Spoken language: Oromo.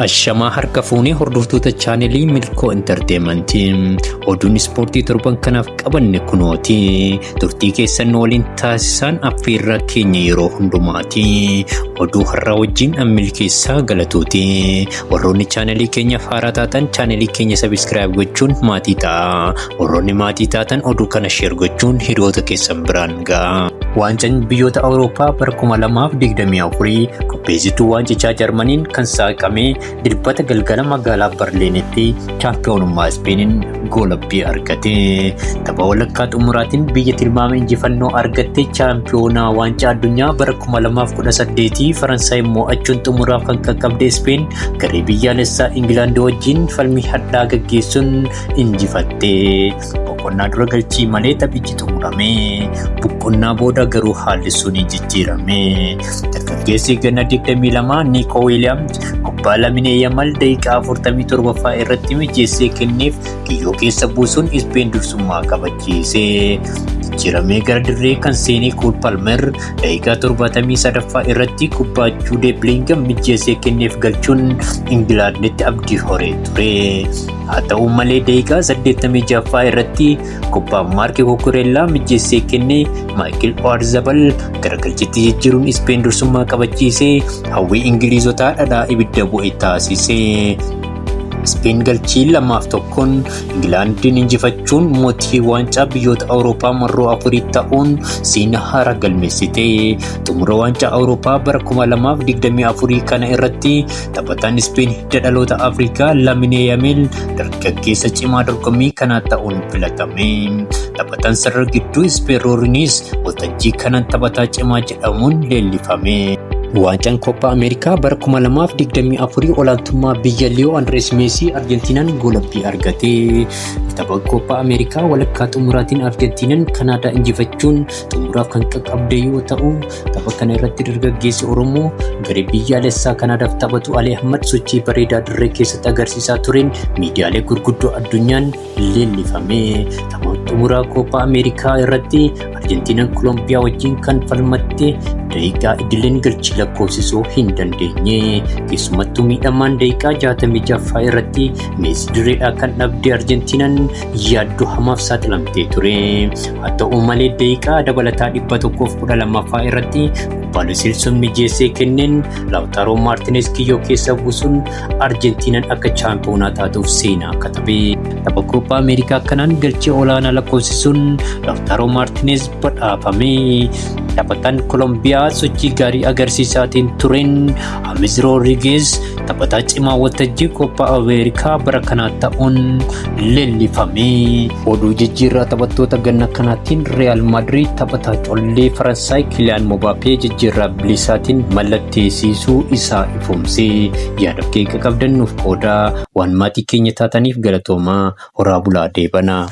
Ashamaa harka fuunee hordoftoota chaanelii Milkoo Entertainmentii oduun ispoortii torban kanaaf qabanne kunooti. Turtii keessan waliin taasisan affeerraa keenya yeroo hundumaati. Oduu har'aa wajjin milkeessaa galatooti. Warroonni chaanelii keenyaaf haaraa taatan chaanelii keenya sabiskiraayib gochuun maatii ta'a. Warroonni maatii taatan oduu kana sheer gochuun hiriyoota keessan biraan ga'a. Waancaan biyyoota Awurooppaa bara 2024 qopheessituu waancichaa Jarmaniin kan saaqame dilbata galgala magaalaa Barliinitti chaampiyoonummaa Ispeeniin goolabbii argate. Tapha walakkaa xumuraatiin biyya tilmaama injifannoo argatte chaampiyoonaa waancaa addunyaa bara 2018 Faransaay mo'achuun xumuraaf kan qaqqabde Ispeen garee biyyaalessaa Ingilaand wajjin falmii hadhaa gaggeessuun injifatte. Boqonnaa dura galchii malee taphichi xumurame. Boqonnaa booda garuu haalli sun jijjiirame. Dargaggeessi ganna 22 Nico Williams kubbaa Lamine Yamal daqiiqaa 47ffaa irratti mijeessee kenneef kiyyoo keessa buusuun Ispeen dursummaa qabachiise. Jijjiiramee gara dirree kan seenee Cole Palmer daqiiqaa 73ffaa irratti kubbaa Jude Bellingham mijeessee kenneef galchuun Ingilaanditti abdii horee ture. Haa ta'u malee daqiiqaa 86ffaa irratti kubbaa Marc Cucurella mijeessee kennee Michael Oyarzabal garagalchitti jijjiiruun Ispeen dursummaa qabachiise. Hawwii Ingiliizotaa dhadhaa ibidda bu'e taasise. Ispeen galchii 2-1 Ingilaandin injifachuun mootii waancaa biyyoota Awurooppaa marroo 4 ta'uun seenaa haaraa galmeessite. Xumura waancaa Awurooppaa bara 2024 kana irratti taphataan Ispeen hidda dhaloota Afrikaa Lamine Yamal dargaggeessa cimaa dorgommii kanaa ta'uun filatame. Taphataan sarara gidduu Ispeen Roorinis waltajjii kanaan taphataa cimaa jedhamuun leellifame. Waancaan Koppaa Ameerikaa bara 2024 olaantummaa biyya Liyoo Andres Meesii Arjentiinaan goolabbii argate. Tapha Koppaa Ameerikaa walakkaa xumuraatiin Arjentiinaan Kanaadaa injifachuun xumuraaf kan qaqqabde yoo ta'u, tapha kana irratti dargaggeessi Oromoo garee biyyaalessaa Kanaadaaf taphatu Ali Ahmad sochii bareedaa dirree keessatti agarsiisaa tureen miidiyaalee gurguddoo addunyaan leellifame. Tapha xumuraa Koppaa Ameerikaa irratti Arjentiinaan Kolombiyaa wajjin kan falmatte daqiiqaa idileen galchii lakkoofsisuu hin dandeenye. Keessumattuu miidhamaan daqiiqaa 66ffaa irratti Meesii direedhaa kan dhabde Arjentiinaan yaaddoo hamaaf saaxilamtee ture. Haa ta'u malee daqiiqaa dabalataa 112ffaa irratti kubbaa Silson mijeessee kenneen Lautaro Martinez kiyyoo keessa buusuun Arjentiinaan akka chaampiyoonaa taatuuf seenaa katabe. Tapha Koppaa Ameerikaa kanaan galchii olaanaa lakkoofsisuun Lautaro Martinez badhaafame. Taphataan Kolombiyaa sochii gaarii agarsiisaatiin tureen James Rodriguez taphataa cimaa waltajjii Koppaa Ameerikaa bara kanaa ta'uun leellifame. Oduu jijjiirraa taphattoota ganna kanaatiin Real Madrid taphataa collee Faransaay Kylian Mbappé jijjiirraa bilisaatiin mallatteessisuu isaa ifoomse. Yaada keessa qabdannuuf qooda waan maatii keenya taataniif galatoomaa. Horaa bulaa deebanaa.